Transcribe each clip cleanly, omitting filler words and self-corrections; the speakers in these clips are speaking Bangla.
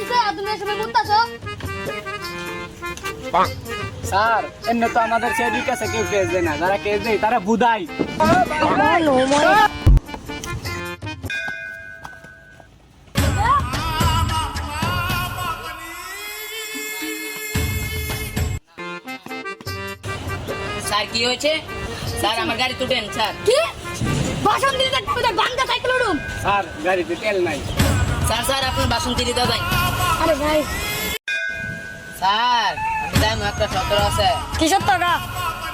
দিছে আর তুমি এসে মুত্তাছো স্যার এমনি তো আমাদের সেদিক কাছে কেউ কেস দেয় না, যারা কেস দেয় তারা বুদাই। স্যার কি হয়েছে? স্যার আমার গাড়ি তুটেন স্যার। কি বাসন দিতে তুমি বাঙ্গা সাইকেল উড়ুম। স্যার গাড়িতে তেল নাই। স্যার স্যার আপনার বাসন্তী দিতে দেন। আরে ভাই স্যার আমি দাম একটা 17 আছে। কি সত্য টাকা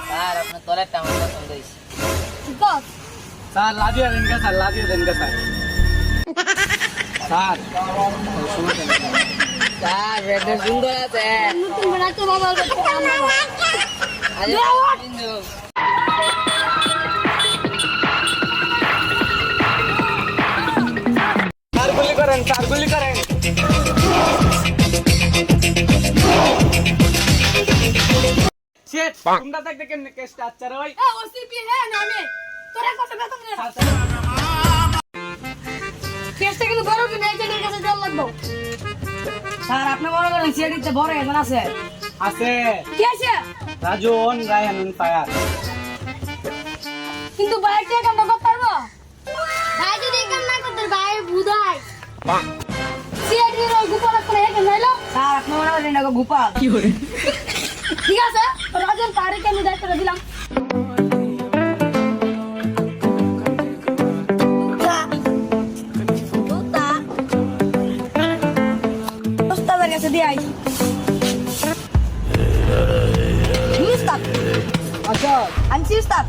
স্যার আপনার তলেরটা আমার পছন্দ হয়েছে। বস স্যার লাভিয়ে দেন কে স্যার, লাভিয়ে দেন কে স্যার। স্যার স্যার রেডের সুন্দর আছে। নতুন বানাতে বাবা আরে দেওয়া। কিন্তু স্যার গুলি করেন, স্যার গুলি করেন। শিট, তোমরা দেখতে কেমনে কেসটা আচ্ছা রে ভাই। এ ওসিপি হ্যাঁ না আমি তোরা কত বেতন নে কেসটা কিন্তু বড় কি নাই জেলের কাছে জল লাগবো। স্যার আপনি মনে করেন সিআইডিতে বড় একজন আছে? আছে কি আছে রাজন রায়হান ফায়ার। কিন্তু বাইক থেকে কাম করতে পারবো ভাই যদি কাম না করতে ভাই বুদাই সিআইডি এর গোপাল করে হেকে নাইলো। স্যার আপনি মনে করেন এটা গোপাল কি করে? ঠিক আছে রাজন তারিখ আমি দায়িত্ব দিলাম। ওস্তাদের কাছে দিয়ে আই। উস্তাদ আচ্ছা আনছি উস্তাদ।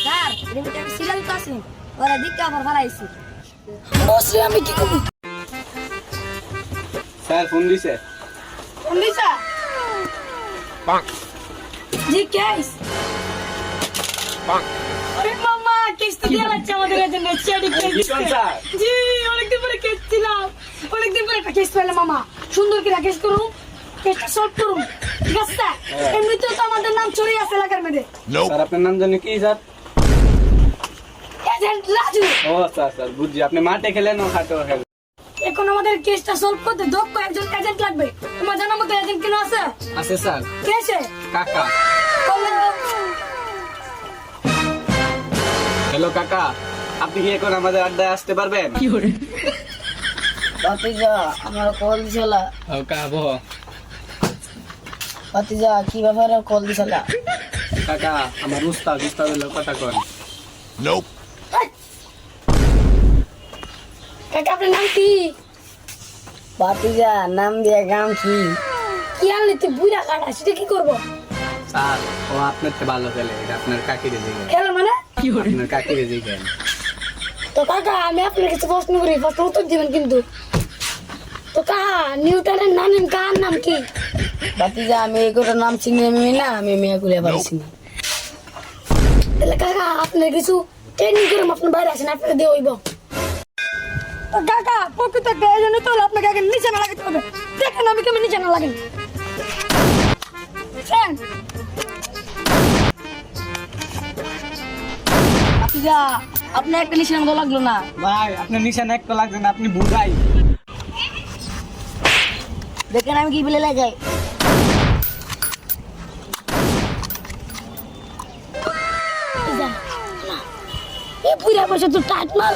স্যার এটা আমি সিলাল কাছি ওরা দিকে আবার ফালাইছি। বসে আমি কি করব স্যার ফোন দিছে। অমৃতা জি কেস আরে মামা কেস তো দিয়ে লাগছে আমাদের জন্য সিআইডি কেস কি কোন স্যার? জি অনেকদিন পরে কেস ছিলাম, অনেকদিন পরে একটা কেস পেলাম মামা। সুন্দর করে কেস করুন, কেসটা সলভ করুন, ঠিক আছে স্যার? এমনিতেও তো আমাদের নাম ছড়িয়ে আছে এলাকার মধ্যে। স্যার আপনার নাম জানি কি স্যার? এজেন্ট রাজু। ও স্যার স্যার বুঝছি, আপনি মাঠে খেলেন ও খাটে খেলেন। এখন আমাদের কেসটা সলভ করতে দক্ষ একজন এজেন্ট লাগবে। তোমার জানার মতো এজেন্ট কেন আছে? আছে স্যার, কে আছে? কাকা। হ্যালো কাকা, আপনি কি এখন আমাদের আড্ডায় আসতে পারবেন? ভাতিজা আমার কল দিছিল। ও কাবো ভাতিজা কি ব্যাপারে কল দিছিল? কাকা আমার উস্তাদের লোক কথা কন। কাকা আপনার নাম কি? ভাতিজা নাম দিয়ে গাম কি আনলি তুই বুড়া কাটা, সেটা কি করবো? স্যার ও আপনার তো ভালো খেলে, এটা আপনার কাকিরে দিকে। খেলো মানে? আপনার কাকিরে দিকে। তো কাকা আমি আপনার কাছে প্রশ্ন করি, প্রশ্ন উত্তর দিবেন কিন্তু। তো কাকা নিউটনের নামের কার নাম কি? ভাতিজা আমি এগুলোর নাম চিনি আমি না, আমি মেয়ে গুলে পারিছি না। তাহলে কাকা আপনার কিছু ট্রেনিং করে আপনার বাইরে আসেন, আপনাকে দিয়ে হইব। তো কাকা প্রকৃত একটা এজেন্ট তো আপনাকে আগে নিচে না লাগাতে হবে। দেখেন আমি কেমন নিচে না লাগেন। ভাতিজা আপনার একটা নিশানা তো লাগলো না। ভাই আপনার নিশানা একটা লাগছে না, আপনি বুঝাই। দেখেন আমি কি বলে লাগাই। এ পুরা পয়সা তো টাইট মাল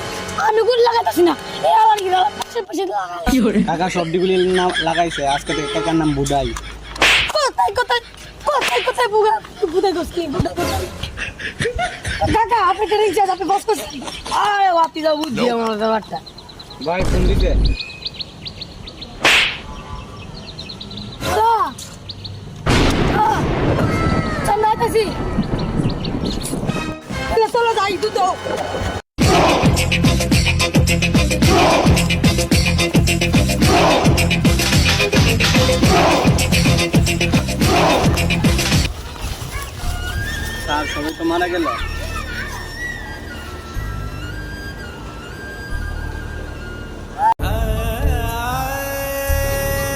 আমি গুলো লাগাতেছি না। এ আবার কি পাশে পাশে লাগাই। কাকা সবডিগুলি লাগাইছে, আজকে থেকে কাকার নাম বুধাই। কোথায় কোথায় কোথায় কোথায় বুগা বুদাই গোসকি বুদাই গোসকি। কাকা আপনি তো রিক্সা আপনি বস করছেন। আরে ভাতিজা বুঝছি আমার ব্যাপারটা। ভাই ফোন দিতে। চান্দাইতেছি চলো যাই দুধ স্যার সবাই তো মারা গেল।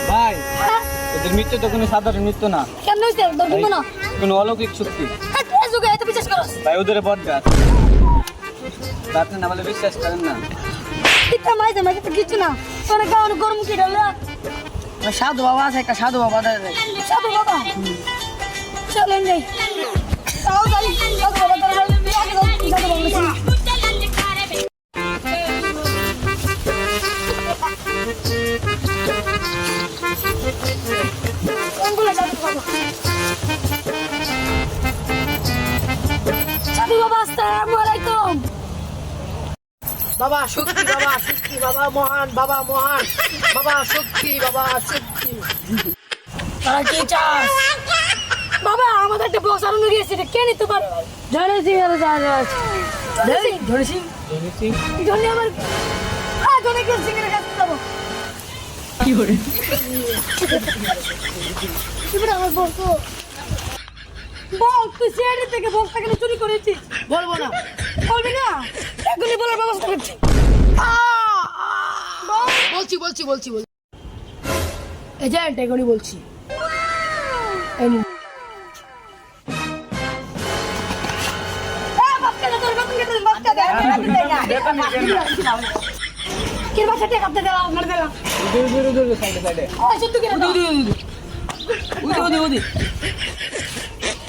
ভাই এদের মৃত্যু তো কোনো সাধারণ মৃত্যু না, কেন হইছে দরকার না কোনো অলৌকিক শক্তি। এই যুগে এত বিশ্বাস করছ ভাই ওদের বট গাছ, আপনি না বলে বিশ্বাস করেন না। মাইতে মাইতে তো কিছু না তোনে গাওন গরম কি ডালে ওই সাধু বাবা আছে একটা সাধু বাবা দেয় সাধু বাবা চলেন যাই তাও যাই সাধু বাবা তারা আগে সাধু বাবা শুনি কোনগুলো সাধু বাবা সাধু বাবা আসসালামু আলাইকুম বাবা শক্তি বাবা মহান বাবা শক্তি তারা কি চাস বাবা আমাদের একটা বক্স আরো গিয়েছে এটা কে নিতে পারে ধরেছি জনি আমার জনি কে সিঙ্গের কাছে যাবো কি আমার বক্স বল তুই সিআইডি থেকে বক্সটা কেন চুরি করেছিস বলবো না বলবি না এখনই বলার ব্যবস্থা করছি বলছি এজেন্ট এখনই বলছি এই নিন।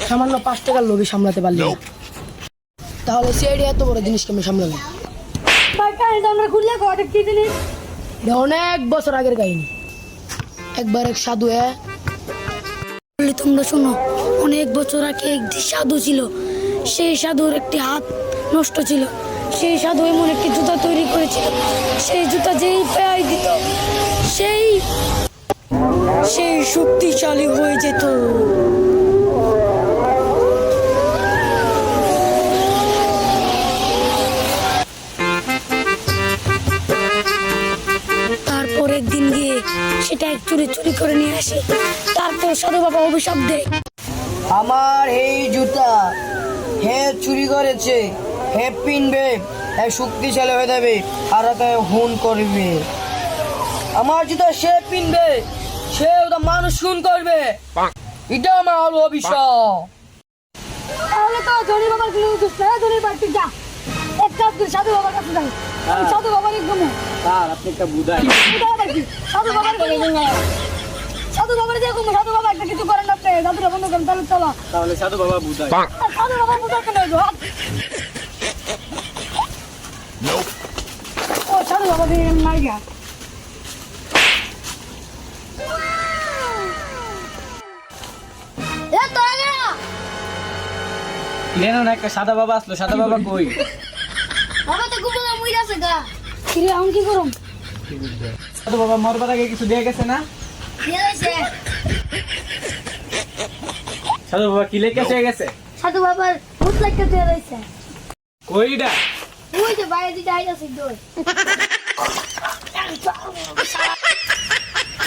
সামান্য 5 টাকার লোভে সামলাতে পারলি না। তাহলে সিআইডি এত বড় জিনিস কেমন সামলাবে? এটা অনেক বছর আগের কাহিনী। একবার এক সাধু তোমরা শোনো অনেক বছর আগে একটি সাধু ছিল সেই সাধুর একটি হাত নষ্ট ছিল সেই সাধু এমন একটি জুতা তৈরি করেছিল সেই জুতা যেই পায়ে দিত সেই শক্তিশালী হয়ে যেত তারপর একদিন গিয়ে সেটা এক চুরি করে নিয়ে আসে তারপর সাধু বাবা অভিশাপ দেয় আমার এই জুতা হে চুরি করেছে হে পিনবে হে শক্তিশালী হয়ে যাবে আর তাকে খুন করবে। আমার জুতা সে পিনবে সে ওটা মানুষ খুন করবে। এটা আমার হলো অভিশাপ। তাহলে তো জনি বাবার কোনো দোষ না জনি বাড়িতে যা এক কাজ করে সাধু বাবার কাছে যাই আমি সাধু বাবার একদম স্যার আপনি একটা বুঝাই সাধু বাবার সাধু বাবার যে কোনো সাধু বাবা একটা কিছু করেন না আপনি সাধুরা বন্ধ করেন তাহলে চলো তাহলে সাধু বাবা বুঝাই সাধু বাবা বুঝা কেন ও সাধু বাবা দিয়ে মার গা এ তো আগে কেন না একটা সাদা বাবা আসলো সাদা বাবা কই বাবা তো গুবলা মুই আছে গা কিরে আমি কি করব সাধু বাবা মরবার আগে কিছু দিয়ে গেছে না দিয়ে আছে সাধু বাবা কি লেখা গেছে সাধু বাবার ভূত লাগতে দিয়ে রইছে কইডা ওই যে বাইরে দিকে আইতাছে দই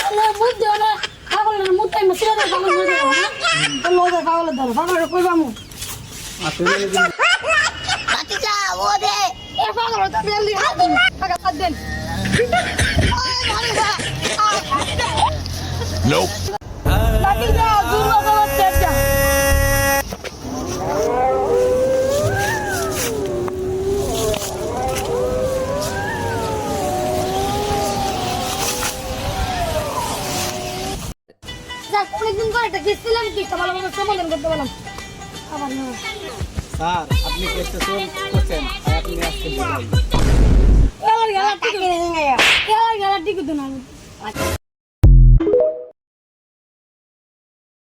আরে মুদ দেও না পাগলের মুদ টাইম ছিল না পাগল মুদ দেও না তো লোজা পাগলের ধর পাগলের কইবা মু বাতিজা ও দে এ পাগল তো জলদি হাত দিন হাত দেন Nope. বাতিজা জুরবা বাবা তেজা অনেকদিন পর একটা গেছিলাম কি ভালোভাবে সমাধান করতে পারলাম আবার না স্যার আপনি কেসটা সলভ করছেন আর আপনি আজকে বুঝাই এলার গালা টিকে না